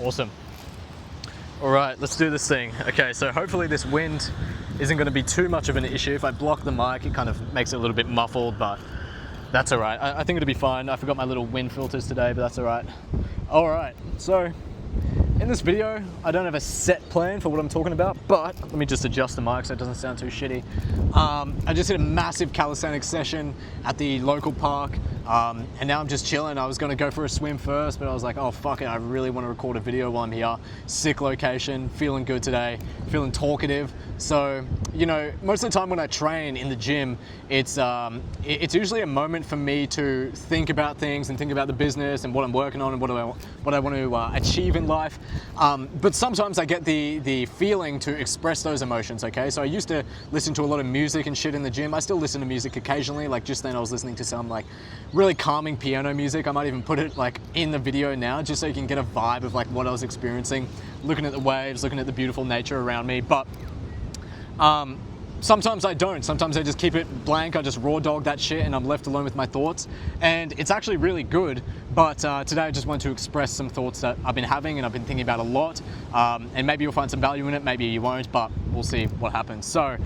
Awesome. All right, let's do this thing. Okay, so hopefully this wind isn't going to be too much of an issue. If I block the mic, it kind of makes it a little bit muffled, but that's all right. I think it'll be fine. I forgot my little wind filters today, but that's all right. All right, so in this video, I don't have a set plan for what I'm talking about, but let me just adjust the mic so it doesn't sound too shitty. I just did a massive calisthenics session at the local park, and now I'm just chilling. I was gonna go for a swim first, but I was like, oh fuck it, I really wanna record a video while I'm here. Sick location, feeling good today, feeling talkative. So, you know, most of the time when I train in the gym, it's usually a moment for me to think about things and think about the business and what I'm working on and what I want to achieve in life. But sometimes I get the feeling to express those emotions, okay? So I used to listen to a lot of music and shit in the gym. I still listen to music occasionally, like just then I was listening to some like really calming piano music. I might even put it like in the video now, just so you can get a vibe of like what I was experiencing, looking at the waves, looking at the beautiful nature around me. But sometimes I don't. Sometimes I just keep it blank. I just raw dog that shit and I'm left alone with my thoughts. And it's actually really good. But today I just want to express some thoughts that I've been having and I've been thinking about a lot. And maybe you'll find some value in it, maybe you won't, but we'll see what happens. So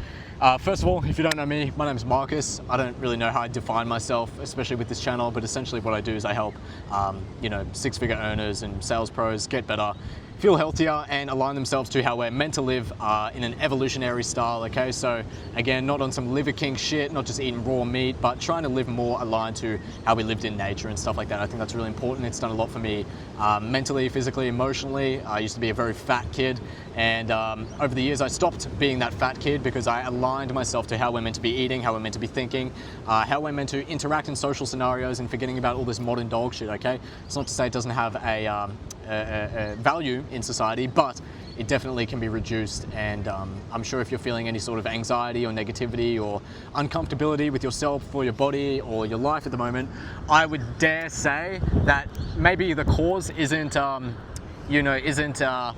first of all, if you don't know me, my name's Marcus. I don't really know how I define myself, especially with this channel, but essentially what I do is I help, you know, six-figure earners and sales pros get better, feel healthier and align themselves to how we're meant to live in an evolutionary style, okay? So again, not on some liver king shit, not just eating raw meat, but trying to live more aligned to how we lived in nature and stuff like that. I think that's really important. It's done a lot for me mentally, physically, emotionally. I used to be a very fat kid, and over the years I stopped being that fat kid because I aligned myself to how we're meant to be eating, how we're meant to be thinking, how we're meant to interact in social scenarios, and forgetting about all this modern dog shit, okay? It's not to say it doesn't have a value in society, but it definitely can be reduced. And I'm sure if you're feeling any sort of anxiety or negativity or uncomfortability with yourself or your body or your life at the moment, I would dare say that maybe the cause isn't, you know,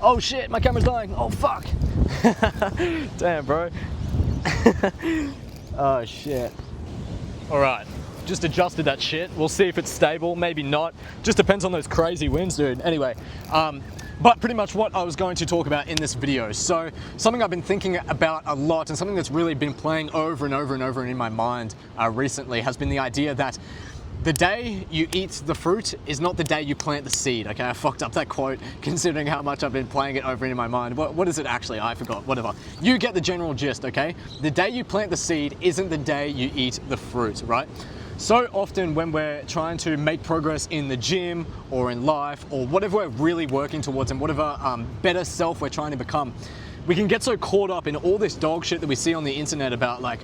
oh shit, my camera's dying, oh fuck. Damn, bro. Oh shit. All right. Just adjusted that shit. We'll see if it's stable, maybe not. Just depends on those crazy winds, dude. Anyway, but pretty much what I was going to talk about in this video. So something I've been thinking about a lot and something that's really been playing over and over and over in my mind recently has been the idea that the day you eat the fruit is not the day you plant the seed, okay? I fucked up that quote considering how much I've been playing it over in my mind. What is it actually? I forgot, whatever. You get the general gist, okay? The day you plant the seed isn't the day you eat the fruit, right? So often when we're trying to make progress in the gym or in life or whatever we're really working towards and whatever better self we're trying to become, we can get so caught up in all this dog shit that we see on the internet about like,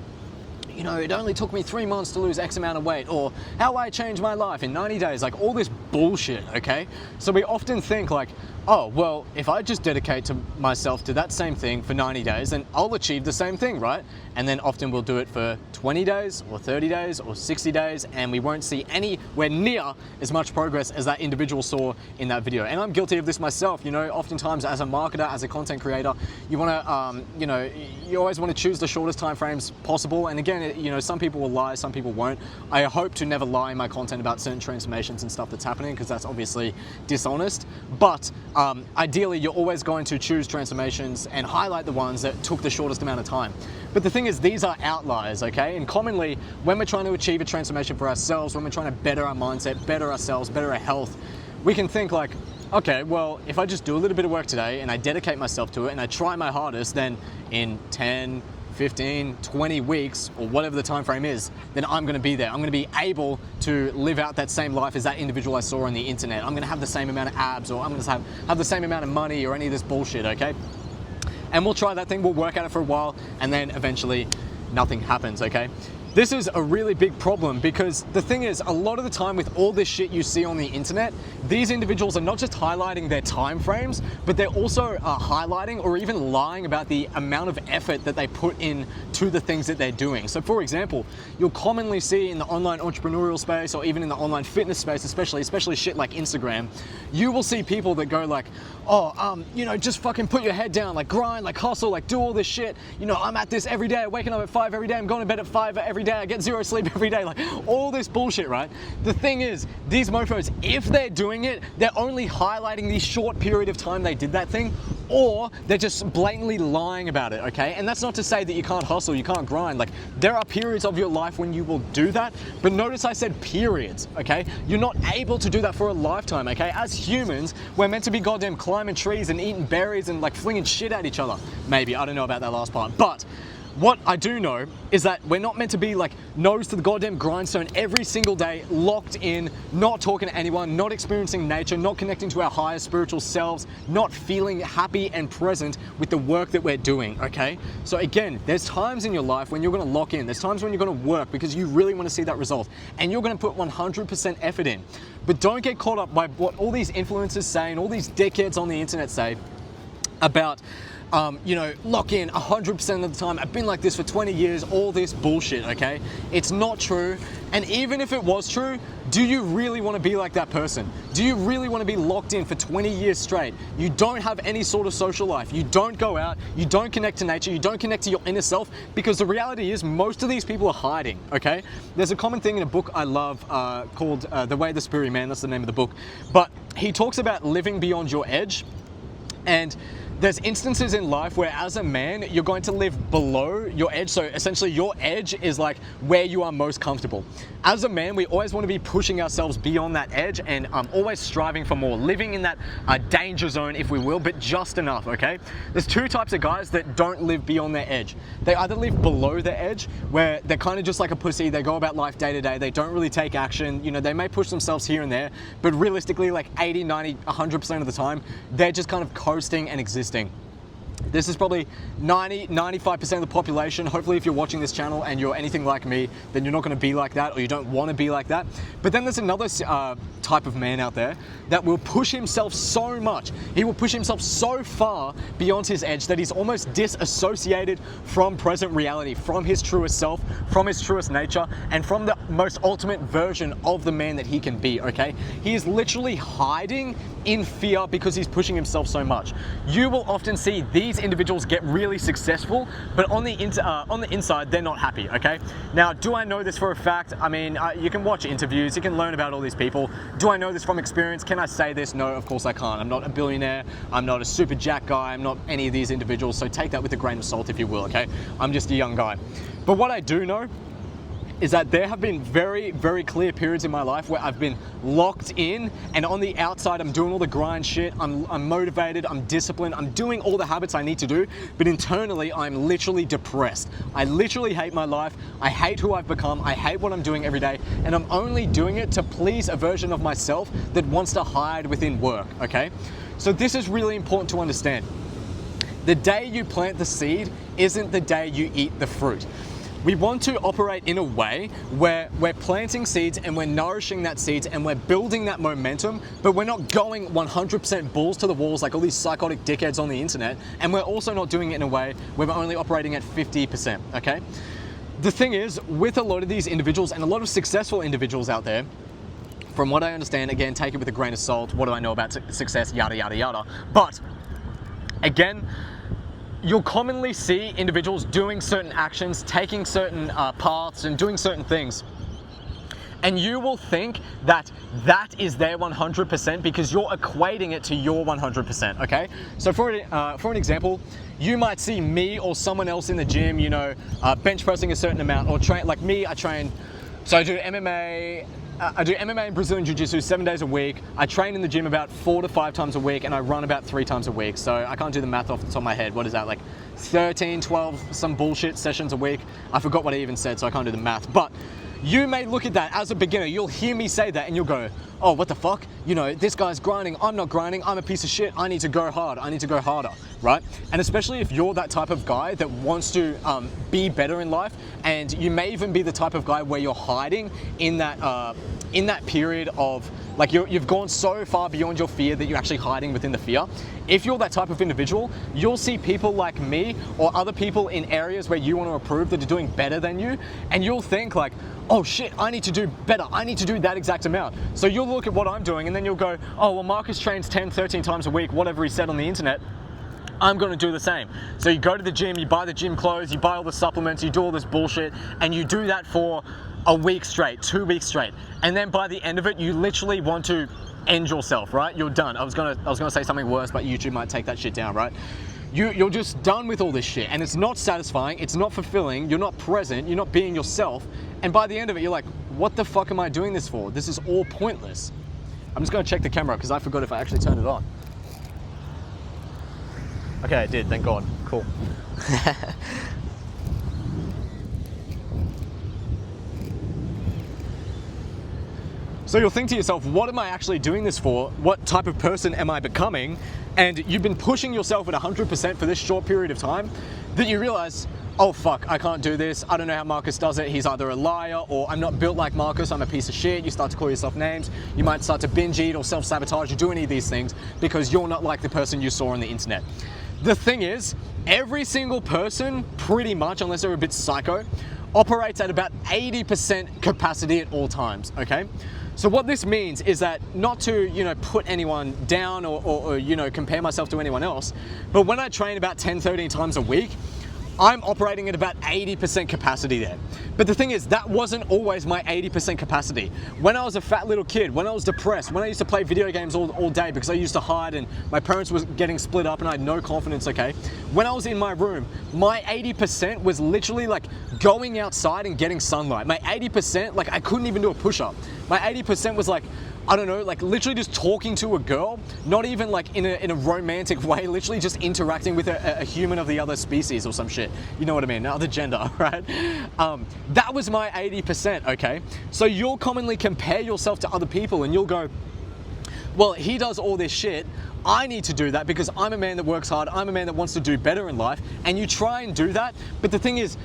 you know, it only took me 3 months to lose X amount of weight, or how I changed my life in 90 days, like all this bullshit, okay? So we often think like, oh, well, if I just dedicate to myself to that same thing for 90 days, then I'll achieve the same thing, right? And then often we'll do it for 20 days or 30 days or 60 days, and we won't see anywhere near as much progress as that individual saw in that video. And I'm guilty of this myself, you know, oftentimes as a marketer, as a content creator, you wanna, you know, you always wanna choose the shortest time frames possible. And again, you know, some people will lie, some people won't. I hope to never lie in my content about certain transformations and stuff that's happening, because that's obviously dishonest. But ideally, you're always going to choose transformations and highlight the ones that took the shortest amount of time. But the thing is, these are outliers, okay? And commonly, when we're trying to achieve a transformation for ourselves, when we're trying to better our mindset, better ourselves, better our health, we can think like, okay, well, if I just do a little bit of work today and I dedicate myself to it and I try my hardest, then in 10, 15, 20 weeks, or whatever the time frame is, then I'm gonna be there. I'm gonna be able to live out that same life as that individual I saw on the internet. I'm gonna have the same amount of abs, or I'm gonna have the same amount of money, or any of this bullshit, okay? And we'll try that thing, we'll work at it for a while, and then eventually nothing happens, okay? This is a really big problem, because the thing is, a lot of the time with all this shit you see on the internet, these individuals are not just highlighting their time frames, but they're also highlighting or even lying about the amount of effort that they put in to the things that they're doing. So for example, you'll commonly see in the online entrepreneurial space, or even in the online fitness space, especially shit like Instagram, you will see people that go like, oh, you know, just fucking put your head down, like grind, like hustle, like do all this shit. You know, I'm at this every day, waking up at 5 every day, I'm going to bed at 5 every every day, I get 0 sleep every day, like all this bullshit, right? The thing is, these mofos, if they're doing it, they're only highlighting the short period of time they did that thing, or they're just blatantly lying about it, okay? And that's not to say that you can't hustle, you can't grind. Like, there are periods of your life when you will do that, but notice I said periods, okay? You're not able to do that for a lifetime, okay? As humans, we're meant to be goddamn climbing trees and eating berries and like flinging shit at each other. Maybe, I don't know about that last part, but what I do know is that we're not meant to be like nose to the goddamn grindstone every single day, locked in, not talking to anyone, not experiencing nature, not connecting to our higher spiritual selves, not feeling happy and present with the work that we're doing, okay? So again, there's times in your life when you're gonna lock in, there's times when you're gonna work because you really wanna see that result, and you're gonna put 100% effort in. But don't get caught up by what all these influencers say and all these dickheads on the internet say about you know, lock in 100% of the time. I've been like this for 20 years, all this bullshit, okay? It's not true. And even if it was true, do you really want to be like that person? Do you really want to be locked in for 20 years straight? You don't have any sort of social life. You don't go out. You don't connect to nature. You don't connect to your inner self, because the reality is most of these people are hiding, okay? There's a common thing in a book I love called The Way of the Spirit Man. That's the name of the book. But he talks about living beyond your edge. And there's instances in life where as a man, you're going to live below your edge. So essentially your edge is like where you are most comfortable. As a man, we always want to be pushing ourselves beyond that edge and always striving for more, living in that danger zone, if we will, but just enough, okay? There's two types of guys that don't live beyond their edge. They either live below their edge, where they're kind of just like a pussy, they go about life day to day, they don't really take action, you know, they may push themselves here and there, but realistically like 80, 90, 100% of the time, they're just kind of coasting and existing. This is probably 90, 95% of the population. Hopefully if you're watching this channel and you're anything like me, then you're not going to be like that, or you don't want to be like that. But then there's another type of man out there that will push himself so much. He will push himself so far beyond his edge that he's almost disassociated from present reality, from his truest self, from his truest nature, and from the most ultimate version of the man that he can be, okay? He is literally hiding in fear because he's pushing himself so much. You will often see these individuals get really successful, but on the inside, they're not happy, okay? Now, do I know this for a fact? I mean, you can watch interviews, you can learn about all these people. Do I know this from experience? Can I say this? No, of course I can't. I'm not a billionaire, I'm not a super jack guy, I'm not any of these individuals, so take that with a grain of salt if you will, okay? I'm just a young guy. But what I do know is that there have been very, very clear periods in my life where I've been locked in, and on the outside I'm doing all the grind shit, I'm motivated, I'm disciplined, I'm doing all the habits I need to do, but internally I'm literally depressed. I literally hate my life, I hate who I've become, I hate what I'm doing every day, and I'm only doing it to please a version of myself that wants to hide within work, okay? So this is really important to understand. The day you plant the seed isn't the day you eat the fruit. We want to operate in a way where we're planting seeds and we're nourishing that seeds and we're building that momentum, but we're not going 100% balls to the walls like all these psychotic dickheads on the internet, and we're also not doing it in a way where we're only operating at 50%, okay? The thing is, with a lot of these individuals and a lot of successful individuals out there, from what I understand, again, take it with a grain of salt, what do I know about success, yada, yada, yada, but again, you'll commonly see individuals doing certain actions, taking certain paths and doing certain things. And you will think that that is their 100% because you're equating it to your 100%, okay? So for an example, you might see me or someone else in the gym, you know, bench pressing a certain amount, or train, like me, I train, so I do MMA, and Brazilian Jiu-Jitsu 7 days a week. I train in the gym about 4 to 5 times a week, and I run about 3 times a week. So I can't do the math off the top of my head. What is that, like 13, 12, some bullshit sessions a week? I forgot what I even said, so I can't do the math. But you may look at that as a beginner, you'll hear me say that and you'll go, oh, what the fuck? You know, this guy's grinding, I'm not grinding, I'm a piece of shit, I need to go hard, I need to go harder, right? And especially if you're that type of guy that wants to be better in life, and you may even be the type of guy where you're hiding in that period of, like you've gone so far beyond your fear that you're actually hiding within the fear. If you're that type of individual, you'll see people like me or other people in areas where you want to improve that are doing better than you, and you'll think like, oh shit, I need to do better, I need to do that exact amount. So you'll look at what I'm doing and then you'll go, oh well, Marcus trains 10, 13 times a week, whatever he said on the internet. I'm gonna do the same. So you go to the gym, you buy the gym clothes, you buy all the supplements, you do all this bullshit, and you do that for a week straight, 2 weeks straight. And then by the end of it, you literally want to end yourself, right? You're done. I was gonna say something worse, but YouTube might take that shit down, right? You're just done with all this shit, and it's not satisfying, it's not fulfilling, you're not present, you're not being yourself, and by the end of it, you're like, what the fuck am I doing this for? This is all pointless. I'm just gonna check the camera because I forgot if I actually turned it on. Okay, I did, thank God. Cool. So you'll think to yourself, what am I actually doing this for? What type of person am I becoming? And you've been pushing yourself at 100% for this short period of time that you realize, oh fuck, I can't do this. I don't know how Marcus does it. He's either a liar or I'm not built like Marcus. I'm a piece of shit. You start to call yourself names. You might start to binge eat or self-sabotage or do any of these things because you're not like the person you saw on the internet. The thing is, every single person, pretty much, unless they're a bit psycho, operates at about 80% capacity at all times, okay? So what this means is that not to, put anyone down or compare myself to anyone else, but when I train about 10, 13 times a week, I'm operating at about 80% capacity there. But the thing is, that wasn't always my 80% capacity. When I was a fat little kid, when I was depressed, when I used to play video games all day because I used to hide and my parents were getting split up and I had no confidence, okay? When I was in my room, my 80% was literally like going outside and getting sunlight. My 80%, like I couldn't even do a push-up. My 80% was like, I don't know, like literally just talking to a girl, not even like in a romantic way, literally just interacting with a human of the other species or some shit. You know what I mean? Other gender, right? That was my 80%, okay? So you'll commonly compare yourself to other people and you'll go, well, he does all this shit. I need to do that because I'm a man that works hard. I'm a man that wants to do better in life. And you try and do that. But the thing is,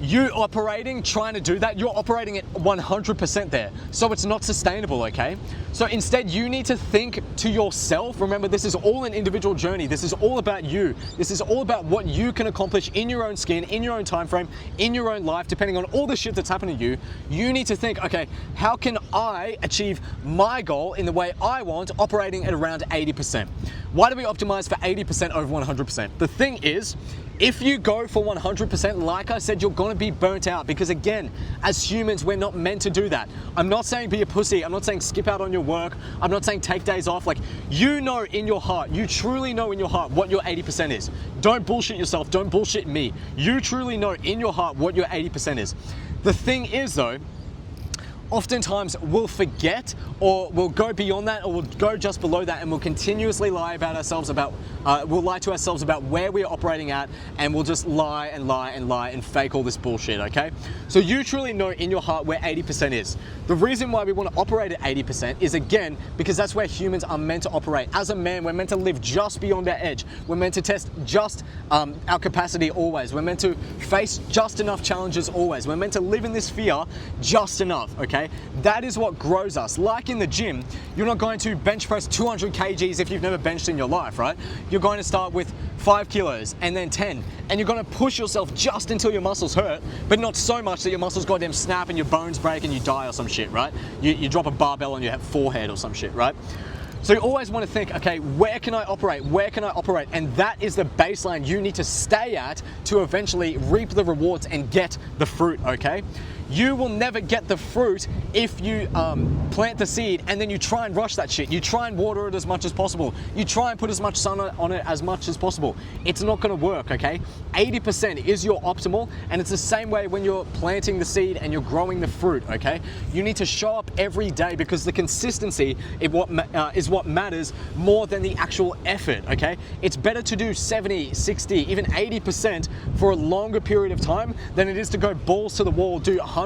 trying to do that, you're operating at 100% there. So it's not sustainable, okay? So instead, you need to think to yourself. Remember, this is all an individual journey. This is all about you. This is all about what you can accomplish in your own skin, in your own time frame, in your own life, depending on all the shit that's happening to you. You need to think, okay, how can I achieve my goal in the way I want, operating at around 80%? Why do we optimize for 80% over 100%? The thing is, if you go for 100%, like I said, you're gonna be burnt out because again, as humans, we're not meant to do that. I'm not saying be a pussy. I'm not saying skip out on your work. I'm not saying take days off. Like, you know in your heart, you truly know in your heart what your 80% is. Don't bullshit yourself. Don't bullshit me. You truly know in your heart what your 80% is. The thing is though, oftentimes we'll forget or we'll go beyond that or we'll go just below that and we'll continuously lie about ourselves we'll lie to ourselves about where we're operating at and we'll just lie and lie and lie and fake all this bullshit, okay? So you truly know in your heart where 80% is. The reason why we want to operate at 80% is again, because that's where humans are meant to operate. As a man, we're meant to live just beyond our edge. We're meant to test just our capacity always. We're meant to face just enough challenges always. We're meant to live in this fear just enough, okay? That is what grows us. Like in the gym, you're not going to bench press 200 kgs if you've never benched in your life, right? You're going to start with 5 kilos and then 10, and you're going to push yourself just until your muscles hurt, but not so much that your muscles goddamn snap and your bones break and you die or some shit, right? You drop a barbell on your forehead or some shit, right? So you always want to think, okay, where can I operate? Where can I operate? And that is the baseline you need to stay at to eventually reap the rewards and get the fruit, okay? You will never get the fruit if you plant the seed and then you try and rush that shit. You try and water it as much as possible. You try and put as much sun on it as much as possible. It's not gonna work, okay? 80% is your optimal, and it's the same way when you're planting the seed and you're growing the fruit, okay? You need to show up every day because the consistency is what matters more than the actual effort, okay? It's better to do 70, 60, even 80% for a longer period of time than it is to go balls to the wall, do 100%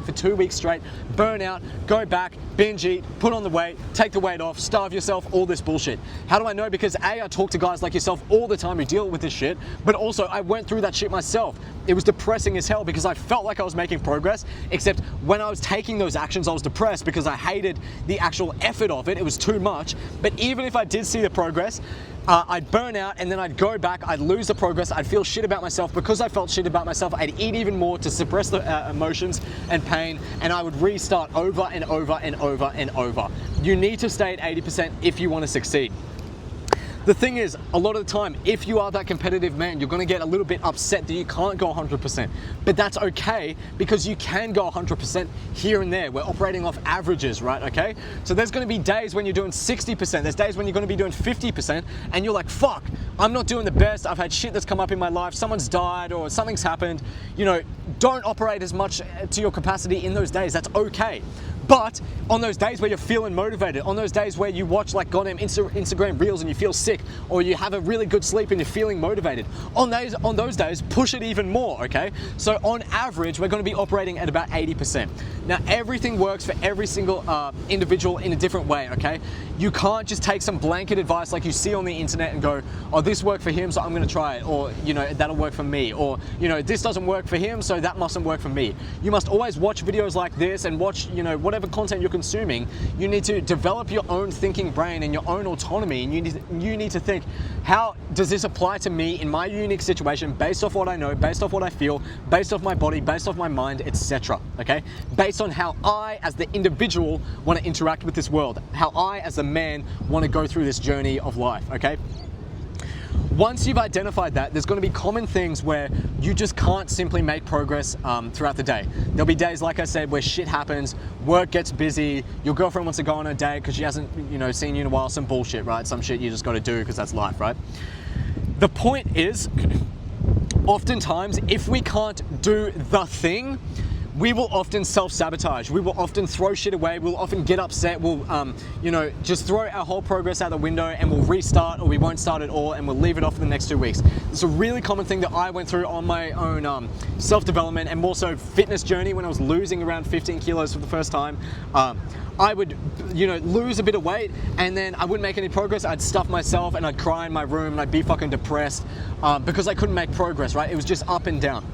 for 2 weeks straight, burn out, go back, binge eat, put on the weight, take the weight off, starve yourself, all this bullshit. How do I know? Because A, I talk to guys like yourself all the time who deal with this shit, but also I went through that shit myself. It was depressing as hell because I felt like I was making progress, except when I was taking those actions, I was depressed because I hated the actual effort of it. It was too much. But even if I did see the progress, I'd burn out and then I'd go back, I'd lose the progress, I'd feel shit about myself. Because I felt shit about myself, I'd eat even more to suppress the emotions and pain, and I would restart over and over and over and over. You need to stay at 80% if you want to succeed. The thing is, a lot of the time, if you are that competitive man, you're gonna get a little bit upset that you can't go 100%. But that's okay, because you can go 100% here and there. We're operating off averages, right, okay? So there's gonna be days when you're doing 60%, there's days when you're gonna be doing 50%, and you're like, fuck, I'm not doing the best, I've had shit that's come up in my life, someone's died or something's happened. You know, don't operate as much to your capacity in those days, that's okay. But on those days where you're feeling motivated, on those days where you watch like goddamn Instagram reels and you feel sick, or you have a really good sleep and you're feeling motivated, on those days, push it even more, okay? So on average, we're gonna be operating at about 80%. Now, everything works for every single individual in a different way, okay? You can't just take some blanket advice like you see on the internet and go, oh, this worked for him, so I'm gonna try it, or, you know, that'll work for me, or, you know, this doesn't work for him, so that mustn't work for me. You must always watch videos like this and watch, you know, whatever content you're consuming. You need to develop your own thinking brain and your own autonomy, and you need to think, how does this apply to me in my unique situation, based off what I know, based off what I feel, based off my body, based off my mind, etc. Okay? Based on how I, as the individual, want to interact with this world, how I, as a man, want to go through this journey of life, okay? Once you've identified that, there's going to be common things where you just can't simply make progress throughout the day. There'll be days, like I said, where shit happens, work gets busy, your girlfriend wants to go on a date because she hasn't, you know, seen you in a while, some bullshit, right? Some shit you just got to do because that's life, right? The point is, oftentimes, if we can't do the thing, we will often self-sabotage. We will often throw shit away. We'll often get upset. We'll, you know, just throw our whole progress out the window, and we'll restart, or we won't start at all, and we'll leave it off for the next 2 weeks. It's a really common thing that I went through on my own self-development and more so fitness journey when I was losing around 15 kilos for the first time. I would, you know, lose a bit of weight, and then I wouldn't make any progress. I'd stuff myself, and I'd cry in my room, and I'd be fucking depressed because I couldn't make progress, right? It was just up and down.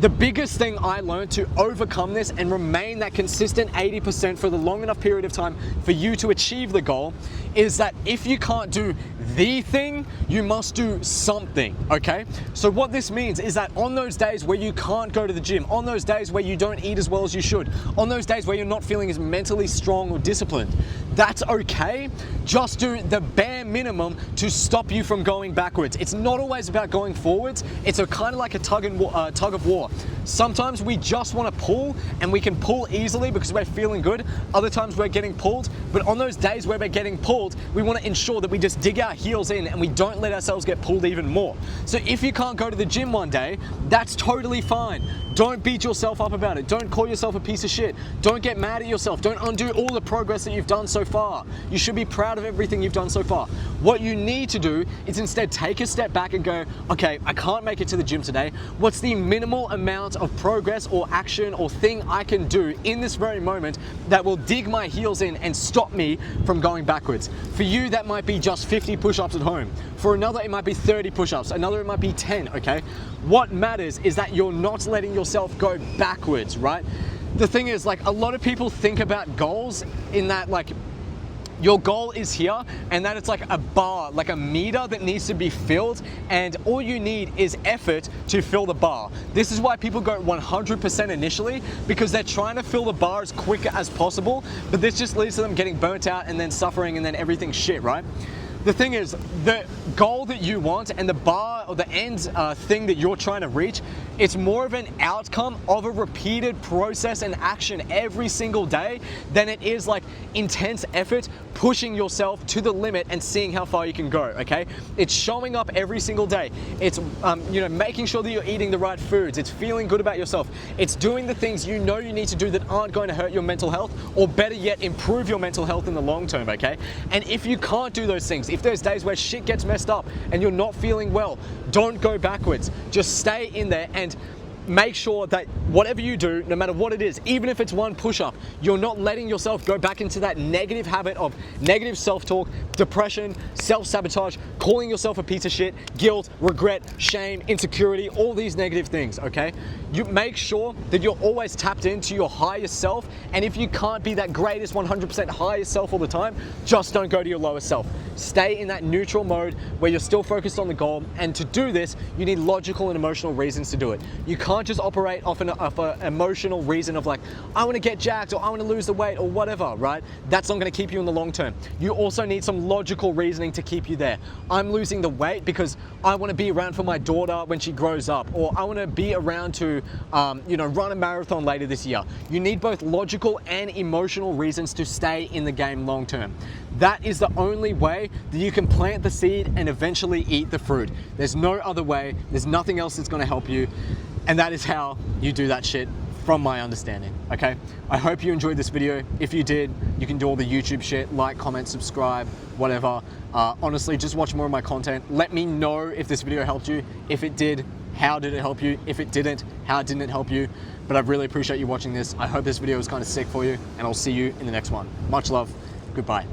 The biggest thing I learned to overcome this and remain that consistent 80% for the long enough period of time for you to achieve the goal is that if you can't do the thing, you must do something, okay? So what this means is that on those days where you can't go to the gym, on those days where you don't eat as well as you should, on those days where you're not feeling as mentally strong or disciplined, that's okay. Just do the bare minimum to stop you from going backwards. It's not always about going forwards. It's a kind of like a tug of war. Sometimes we just want to pull, and we can pull easily because we're feeling good. Other times we're getting pulled, but on those days where we're getting pulled, we want to ensure that we just dig our heels in and we don't let ourselves get pulled even more. So if you can't go to the gym one day, that's totally fine. Don't beat yourself up about it. Don't call yourself a piece of shit. Don't get mad at yourself. Don't undo all the progress that you've done so far. You should be proud of everything you've done so far. What you need to do is instead take a step back and go, okay, I can't make it to the gym today. What's the minimal amount of progress or action or thing I can do in this very moment that will dig my heels in and stop me from going backwards? For you, that might be just 50 push-ups at home. For another, it might be 30 push-ups. Another, it might be 10, okay? What matters is that you're not letting yourself go backwards, right? The thing is, like, a lot of people think about goals in that, like, your goal is here, and that it's like a bar, like a meter that needs to be filled, and all you need is effort to fill the bar. This is why people go 100% initially, because they're trying to fill the bar as quick as possible, but this just leads to them getting burnt out and then suffering and then everything's shit, right? The thing is, the goal that you want and the bar or the end thing that you're trying to reach, it's more of an outcome of a repeated process and action every single day than it is like intense effort, pushing yourself to the limit and seeing how far you can go, okay? It's showing up every single day. It's you know, making sure that you're eating the right foods. It's feeling good about yourself. It's doing the things you know you need to do that aren't going to hurt your mental health, or better yet, improve your mental health in the long term, okay? And if you can't do those things, if there's days where shit gets messed up and you're not feeling well, don't go backwards. Just stay in there and make sure that whatever you do, no matter what it is, even if it's one push-up, you're not letting yourself go back into that negative habit of negative self-talk, depression, self-sabotage, calling yourself a piece of shit, guilt, regret, shame, insecurity, all these negative things, okay? You make sure that you're always tapped into your highest self, and if you can't be that greatest 100% highest self all the time, just don't go to your lowest self. Stay in that neutral mode where you're still focused on the goal, and to do this, you need logical and emotional reasons to do it. You can't can't just operate off an emotional reason of like, I want to get jacked or I want to lose the weight or whatever, right? That's not going to keep you in the long term. You also need some logical reasoning to keep you there. I'm losing the weight because I want to be around for my daughter when she grows up, or I want to be around to, run a marathon later this year. You need both logical and emotional reasons to stay in the game long term. That is the only way that you can plant the seed and eventually eat the fruit. There's no other way. There's nothing else that's going to help you. And that is how you do that shit, from my understanding, okay? I hope you enjoyed this video. If you did, you can do all the YouTube shit, like, comment, subscribe, whatever. Honestly, just watch more of my content. Let me know if this video helped you. If it did, how did it help you? If it didn't, how didn't it help you? But I really appreciate you watching this. I hope this video was kind of sick for you, and I'll see you in the next one. Much love. Goodbye.